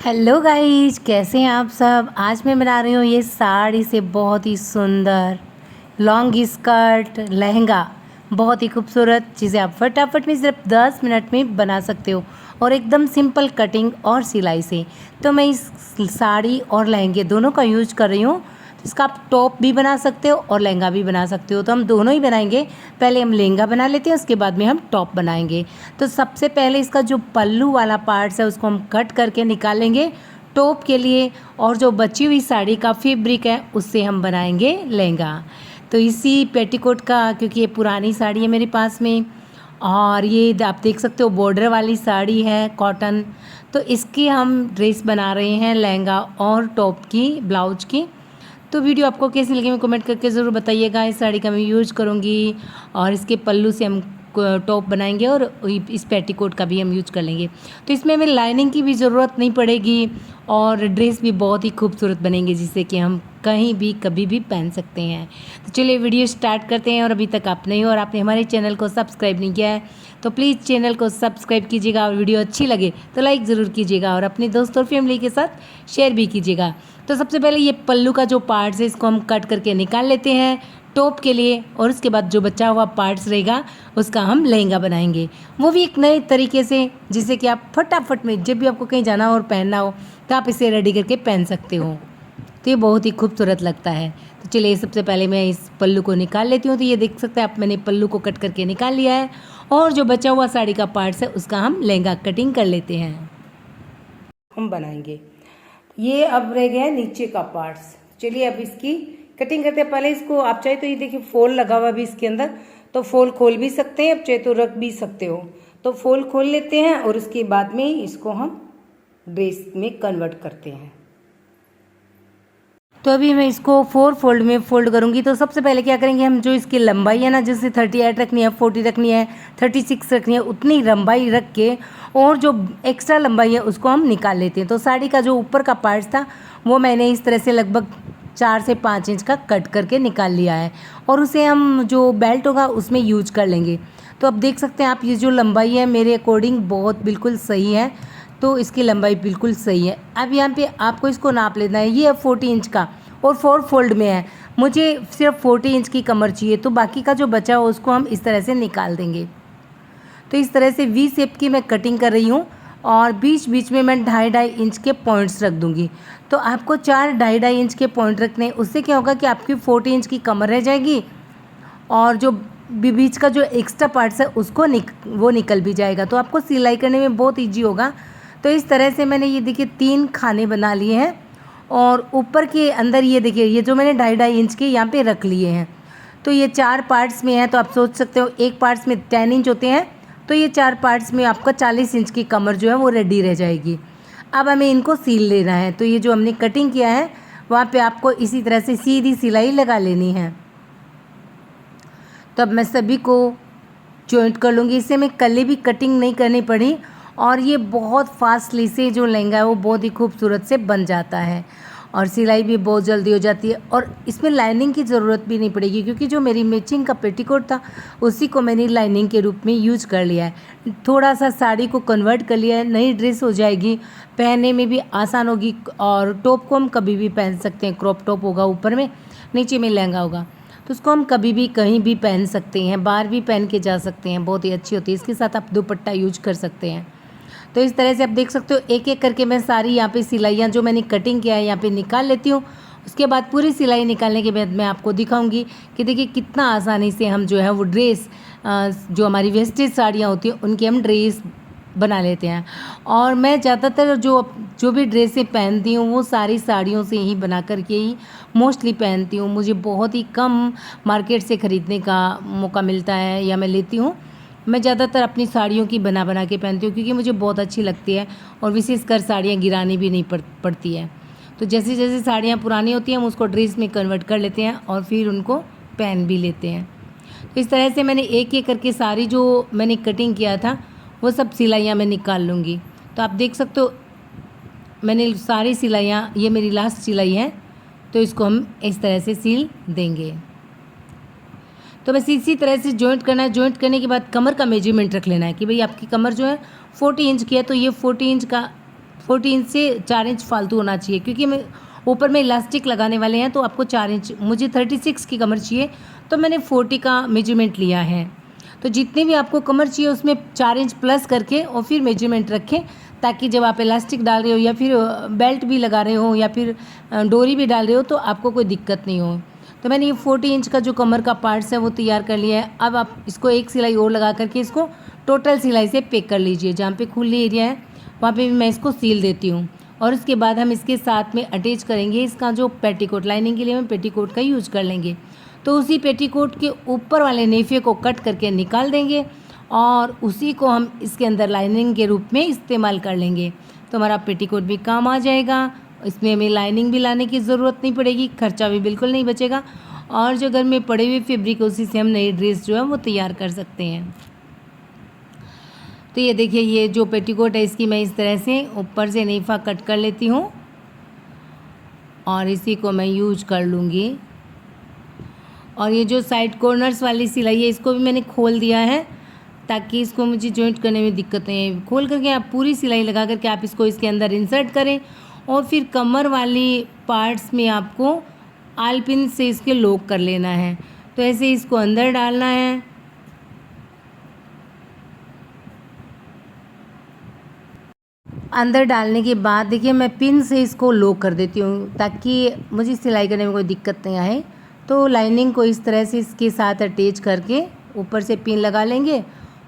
Hello guys, कैसे हैं आप सब। आज मैं बना रही हूँ ये साड़ी से बहुत ही सुंदर लॉन्ग स्कर्ट लहंगा। बहुत ही खूबसूरत चीज़ें आप फटाफट में सिर्फ 10 मिनट में बना सकते हो और एकदम सिंपल कटिंग और सिलाई से। तो मैं इस साड़ी और लहंगे दोनों का यूज कर रही हूँ। इसका आप टॉप भी बना सकते हो और लहंगा भी बना सकते हो। तो हम दोनों ही बनाएंगे। पहले हम लहंगा बना लेते हैं, उसके बाद में हम टॉप बनाएंगे। तो सबसे पहले इसका जो पल्लू वाला पार्ट्स है उसको हम कट करके निकालेंगे टॉप के लिए, और जो बची हुई साड़ी का फैब्रिक है उससे हम बनाएंगे लहंगा। तो इसी पेटीकोट का, क्योंकि ये पुरानी साड़ी है मेरे पास में, और ये आप देख सकते हो बॉर्डर वाली साड़ी है कॉटन। तो इसकी हम ड्रेस बना रहे हैं, लहंगा और टॉप की, ब्लाउज की। तो वीडियो आपको कैसी लगी मैं कमेंट करके ज़रूर बताइएगा। इस साड़ी का मैं यूज़ करूँगी और इसके पल्लू से हम टॉप बनाएंगे और इस पेटीकोट का भी हम यूज कर लेंगे। तो इसमें हमें लाइनिंग की भी ज़रूरत नहीं पड़ेगी और ड्रेस भी बहुत ही खूबसूरत बनेंगे, जिससे कि हम कहीं भी कभी भी पहन सकते हैं। तो चलिए वीडियो स्टार्ट करते हैं। और अभी तक आप नहीं हो और आपने हमारे चैनल को सब्सक्राइब नहीं किया है तो प्लीज़ चैनल को सब्सक्राइब कीजिएगा, और वीडियो अच्छी लगे तो लाइक ज़रूर कीजिएगा और अपने दोस्तों और फैमिली के साथ शेयर भी कीजिएगा। तो सबसे पहले ये पल्लू का जो पार्ट्स है इसको हम कट करके निकाल लेते हैं टॉप के लिए, और उसके बाद जो बचा हुआ पार्ट्स रहेगा उसका हम लहंगा बनाएंगे, वो भी एक नए तरीके से, जिससे कि आप फटाफट में जब भी आपको कहीं जाना हो और पहनना हो तो आप इसे रेडी करके पहन सकते हो। तो ये बहुत ही खूबसूरत लगता है। तो चलिए सबसे पहले मैं इस पल्लू को निकाल लेती हूँ। तो ये देख सकते हैं आप, मैंने पल्लू को कट करके निकाल लिया है, और जो बचा हुआ साड़ी का पार्ट्स है उसका हम लहंगा कटिंग कर लेते हैं, हम बनाएंगे। ये अब रह गया है नीचे का पार्ट्स। चलिए अब इसकी कटिंग करते हैं। पहले इसको आप चाहे तो ये देखिए फोल लगा हुआ भी इसके अंदर, तो फोल खोल भी सकते हैं, अब चाहे तो रख भी सकते हो। तो फोल खोल लेते हैं और उसके बाद में इसको हम ड्रेस में कन्वर्ट करते हैं। तो अभी मैं इसको 4 फोल्ड में फोल्ड करूंगी। तो सबसे पहले क्या करेंगे, हम जो इसकी लंबाई है ना, जैसे 38 रखनी है, 40 रखनी है, 36 रखनी है, उतनी लंबाई रख के और जो एक्स्ट्रा लंबाई है उसको हम निकाल लेते हैं। तो साड़ी का जो ऊपर का पार्ट था वो मैंने इस तरह से लगभग 4 से 5 इंच का कट करके निकाल लिया है, और उसे हम जो बेल्ट होगा उसमें यूज कर लेंगे। तो अब देख सकते हैं आप, ये जो लंबाई है मेरे अकॉर्डिंग बहुत बिल्कुल सही है। तो इसकी लंबाई बिल्कुल सही है। अब यहाँ पे आपको इसको नाप लेना है। ये है 40 इंच का और 4 फोल्ड में है। मुझे सिर्फ 40 इंच की कमर चाहिए, तो बाकी का जो बचा हो उसको हम इस तरह से निकाल देंगे। तो इस तरह से वी शेप की मैं कटिंग कर रही हूँ, और बीच बीच में मैं 2.5 इंच के पॉइंट्स रख दूँगी। तो आपको 4 2.5 इंच के पॉइंट रखने हैं। उससे क्या होगा कि आपकी 40 इंच की कमर रह जाएगी, और जो बीच का जो एक्स्ट्रा पार्ट्स है उसको वो निकल भी जाएगा। तो आपको सिलाई करने में बहुत ईजी होगा। तो इस तरह से मैंने ये देखिए 3 खाने बना लिए हैं, और ऊपर के अंदर ये देखिए ये जो मैंने 2.5 इंच के यहाँ पे रख लिए हैं। तो ये 4 पार्ट्स में है। तो आप सोच सकते हो एक पार्ट्स में 10 इंच होते हैं, तो ये 4 पार्ट्स में आपका 40 इंच की कमर जो है वो रेडी रह जाएगी। अब हमें इनको सील लेना है। तो ये जो हमने कटिंग किया है वहाँ पे आपको इसी तरह से सीधी सिलाई लगा लेनी है। तो अब मैं सभी को जॉइंट कर लूँगी। इससे हमें कली भी कटिंग नहीं करनी पड़ी, और ये बहुत फास्टली से जो लहंगा है वो बहुत ही खूबसूरत से बन जाता है, और सिलाई भी बहुत जल्दी हो जाती है, और इसमें लाइनिंग की ज़रूरत भी नहीं पड़ेगी, क्योंकि जो मेरी मैचिंग का पेटीकोट था उसी को मैंने लाइनिंग के रूप में यूज कर लिया है। थोड़ा सा साड़ी को कन्वर्ट कर लिया है, नई ड्रेस हो जाएगी, पहनने में भी आसान होगी। और टॉप को हम कभी भी पहन सकते हैं। क्रॉप टॉप होगा ऊपर में, नीचे में लहंगा होगा, तो उसको हम कभी भी कहीं भी पहन सकते हैं, बाहर भी पहन के जा सकते हैं, बहुत ही अच्छी होती है। इसके साथ आप दुपट्टा यूज कर सकते हैं। तो इस तरह से आप देख सकते हो एक एक करके मैं सारी यहाँ पे सिलाइयाँ जो मैंने कटिंग किया है यहाँ पे निकाल लेती हूँ। उसके बाद पूरी सिलाई निकालने के बाद मैं आपको दिखाऊंगी कि देखिए कितना आसानी से हम जो है वो ड्रेस, जो हमारी वेस्टेज साड़ियाँ होती हैं उनकी हम ड्रेस बना लेते हैं। और मैं ज़्यादातर जो भी ड्रेसें पहनती हूँ वो सारी साड़ियों से ही बना करके ही मोस्टली पहनती हूँ। मुझे बहुत ही कम मार्केट से ख़रीदने का मौका मिलता है या मैं लेती हूँ। मैं ज़्यादातर अपनी साड़ियों की बना बना के पहनती हूँ, क्योंकि मुझे बहुत अच्छी लगती है, और विशेषकर साड़ियाँ गिरानी भी नहीं पड़ती है। तो जैसे जैसे साड़ियाँ पुरानी होती हैं हम उसको ड्रेस में कन्वर्ट कर लेते हैं और फिर उनको पहन भी लेते हैं। तो इस तरह से मैंने एक एक करके सारी जो मैंने कटिंग किया था वो सब सिलाइयाँ मैं निकाल लूँगी। तो आप देख सकते हो मैंने सारी सिलाइयाँ, ये मेरी लास्ट सिलाई है, तो इसको हम इस तरह से सील देंगे। तो बस इसी तरह से जॉइंट करना है। जॉइंट करने के बाद कमर का मेजरमेंट रख लेना है कि भाई आपकी कमर जो है 40 इंच की है, तो ये 40 इंच का 14 से 4 इंच फालतू होना चाहिए, क्योंकि मैं ऊपर में इलास्टिक लगाने वाले हैं, तो आपको 4 इंच, मुझे 36 की कमर चाहिए, तो मैंने 40 का मेजरमेंट लिया है। तो जितनी भी आपको कमर चाहिए उसमें 4 इंच प्लस करके और फिर मेजरमेंट रखें, ताकि जब आप इलास्टिक डाल रहे हो या फिर बेल्ट भी लगा रहे हो या फिर डोरी भी डाल रहे हो तो आपको कोई दिक्कत नहीं हो। तो मैंने ये 40 इंच का जो कमर का पार्ट्स है वो तैयार कर लिया है। अब आप इसको एक सिलाई और लगा करके इसको टोटल सिलाई से पैक कर लीजिए। जहाँ पे खुली एरिया है वहाँ पे भी मैं इसको सील देती हूँ। और उसके बाद हम इसके साथ में अटैच करेंगे इसका जो पेटीकोट, लाइनिंग के लिए हम पेटीकोट का यूज कर लेंगे। तो उसी पेटीकोट के ऊपर वाले नेफे को कट करके निकाल देंगे और उसी को हम इसके अंदर लाइनिंग के रूप में इस्तेमाल कर लेंगे। तो हमारा पेटीकोट भी काम आ जाएगा, इसमें हमें लाइनिंग भी लाने की ज़रूरत नहीं पड़ेगी, खर्चा भी बिल्कुल नहीं बचेगा, और जो घर में पड़े हुए फैब्रिक उसी से हम नई ड्रेस जो है वो तैयार कर सकते हैं। तो ये देखिए, ये जो पेटीकोट है इसकी मैं इस तरह से ऊपर से नेफा कट कर लेती हूँ और इसी को मैं यूज कर लूँगी। और ये जो साइड कॉर्नर्स वाली सिलाई है इसको भी मैंने खोल दिया है, ताकि इसको मुझे जॉइंट करने में दिक्कत नहीं है। खोल करके आप पूरी सिलाई लगा करके आप इसको इसके अंदर इंसर्ट करें और फिर कमर वाली पार्ट्स में आपको आल पिन से इसके लॉक कर लेना है। तो ऐसे इसको अंदर डालना है। अंदर डालने के बाद देखिए मैं पिन से इसको लॉक कर देती हूँ, ताकि मुझे सिलाई करने में कोई दिक्कत नहीं आए। तो लाइनिंग को इस तरह से इसके साथ अटैच करके ऊपर से पिन लगा लेंगे,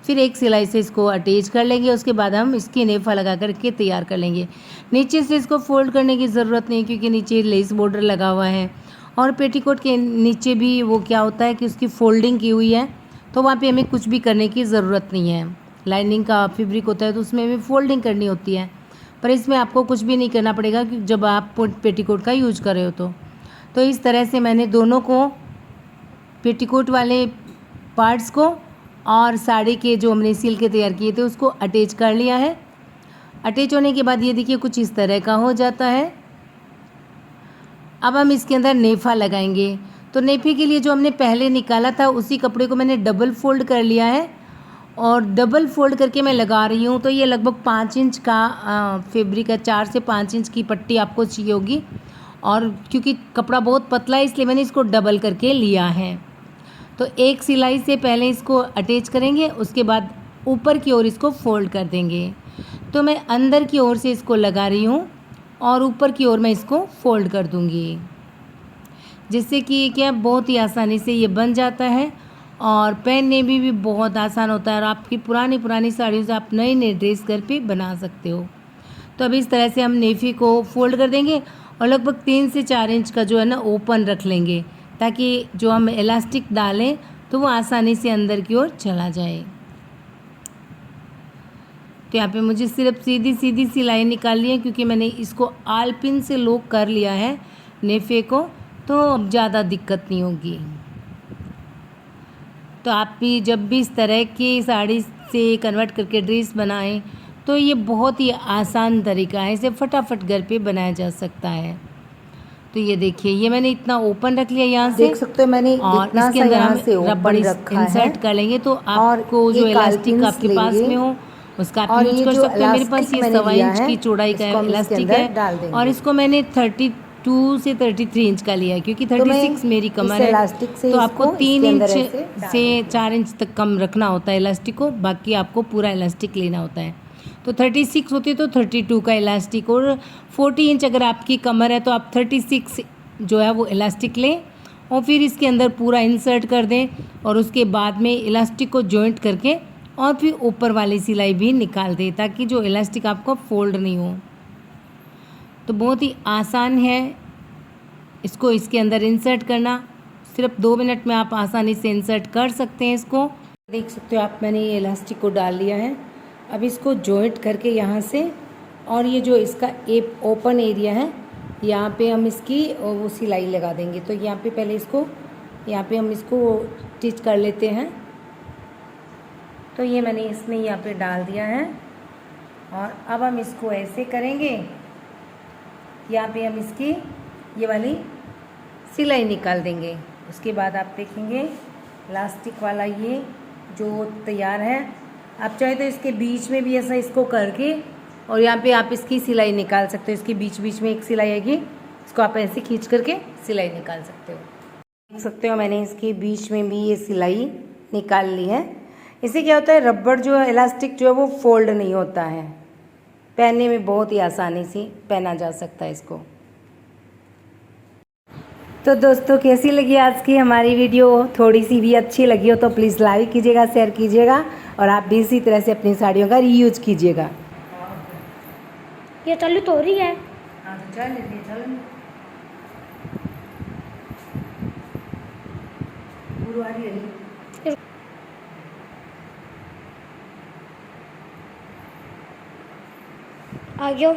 फिर एक सिलाई से इसको अटैच कर लेंगे। उसके बाद हम इसकी नेफा लगा करके तैयार कर लेंगे। नीचे से इसको फोल्ड करने की ज़रूरत नहीं, क्योंकि नीचे लेस बॉर्डर लगा हुआ है और पेटीकोट के नीचे भी वो क्या होता है कि उसकी फोल्डिंग की हुई है, तो वहाँ पे हमें कुछ भी करने की ज़रूरत नहीं है। लाइनिंग का फैब्रिक होता है तो उसमें भी फोल्डिंग करनी होती है, पर इसमें आपको कुछ भी नहीं करना पड़ेगा कि जब आप पेटीकोट का यूज कर रहे हो। तो इस तरह से मैंने दोनों को, पेटीकोट वाले पार्ट्स को और साड़ी के जो हमने सिल के तैयार किए थे उसको अटैच कर लिया है। अटैच होने के बाद ये देखिए कुछ इस तरह का हो जाता है। अब हम इसके अंदर नेफा लगाएंगे। तो नेफे के लिए जो हमने पहले निकाला था उसी कपड़े को मैंने डबल फोल्ड कर लिया है और डबल फोल्ड करके मैं लगा रही हूँ। तो ये लगभग 5 इंच का फैब्रिक है, 4 से 5 इंच की पट्टी आपको चाहिए होगी, और क्योंकि कपड़ा बहुत पतला है इसलिए मैंने इसको डबल करके लिया है। तो एक सिलाई से पहले इसको अटैच करेंगे, उसके बाद ऊपर की ओर इसको फोल्ड कर देंगे। तो मैं अंदर की ओर से इसको लगा रही हूँ और ऊपर की ओर मैं इसको फोल्ड कर दूँगी, जिससे कि क्या बहुत ही आसानी से ये बन जाता है और पहनने में भी बहुत आसान होता है और आपकी पुरानी साड़ियों से आप नए नए ड्रेस घर पे बना सकते हो। तो अब इस तरह से हम नेफी को फोल्ड कर देंगे और लगभग 3 से 4 इंच का जो है ना ओपन रख लेंगे, ताकि जो हम इलास्टिक डालें तो वो आसानी से अंदर की ओर चला जाए। तो यहाँ पे मुझे सिर्फ सीधी सीधी सिलाई निकालनी है, क्योंकि मैंने इसको आल पिन से लॉक कर लिया है नेफे को, तो अब ज़्यादा दिक्कत नहीं होगी। तो आप भी जब भी इस तरह की साड़ी से कन्वर्ट करके ड्रेस बनाएं तो ये बहुत ही आसान तरीका है, इसे फटाफट घर पे बनाया जा सकता है। तो ये देखिए, ये मैंने इतना ओपन रख लिया यहाँ से, देख सकते हो मैंने और इतना इसके सा अंदर यहाँ हम से रबड़ ओपन रखा है इंसर्ट कर लेंगे। तो और आपको जो एक इलास्टिक आल्पिन्स आपके पास लेंगे में हो उसका आप और यूज ये कर जो सकते हो। मेरे पास इलास्टिक ये मैंने 1.25 लिया इंच है की चौड़ाई का इसको हम इसके इलास्टिक अंदर है डाल और देंगे। इसको मैंने 32 से 33 इंच का लिया है, क्योंकि तो मैं 36 मेरी कमर इस है। इलास्टिक से तो आपको इसको 3 इसके अंदर इंच ऐसे डाल से देंगे। 4 इंच तक कम रखना होता है इलास्टिक को, बाकी आपको पूरा इलास्टिक लेना होता है। तो 36 होती है तो 32 का इलास्टिक, और 40 इंच अगर आपकी कमर है तो आप 36 जो है वो इलास्टिक लें और फिर इसके अंदर पूरा इंसर्ट कर दें और उसके बाद में इलास्टिक को जॉइंट करके और फिर ऊपर वाली सिलाई भी निकाल दें, ताकि जो इलास्टिक आपको फोल्ड नहीं हो। तो बहुत ही आसान है इसको इसके अंदर इंसर्ट करना, सिर्फ 2 मिनट में आप आसानी से इंसर्ट कर सकते हैं इसको। देख सकते हो आप, मैंने ये इलास्टिक को डाल लिया है। अब इसको जॉइंट करके यहाँ से, और ये जो इसका एक ओपन एरिया है यहाँ पे हम इसकी वो सिलाई लगा देंगे। तो यहाँ पे पहले इसको, यहाँ पे हम इसको स्टिच कर लेते हैं। तो ये मैंने इसमें यहाँ पे डाल दिया है और अब हम इसको ऐसे करेंगे, यहाँ पे हम इसकी ये वाली सिलाई निकाल देंगे। उसके बाद आप देखेंगे इलास्टिक वाला ये जो तैयार है। आप चाहे तो इसके बीच में भी ऐसा इसको करके और यहाँ पे आप इसकी सिलाई निकाल सकते हो। इसके बीच बीच में एक सिलाई आएगी, इसको आप ऐसे खींच करके सिलाई निकाल सकते हो। देख सकते हो मैंने इसके बीच में भी ये सिलाई निकाल ली है। इससे क्या होता है, रबड़ जो है, इलास्टिक जो है वो फोल्ड नहीं होता है, पहनने में बहुत ही आसानी से पहना जा सकता है इसको। तो दोस्तों कैसी लगी आज की हमारी वीडियो? थोड़ी सी भी अच्छी लगी हो तो प्लीज़ लाइक कीजिएगा, शेयर कीजिएगा और आप भी इसी तरह से अपनी साड़ियों का रीयूज कीजिएगा। ये चालू तो हो रही है। हाँ तो चल आ गया।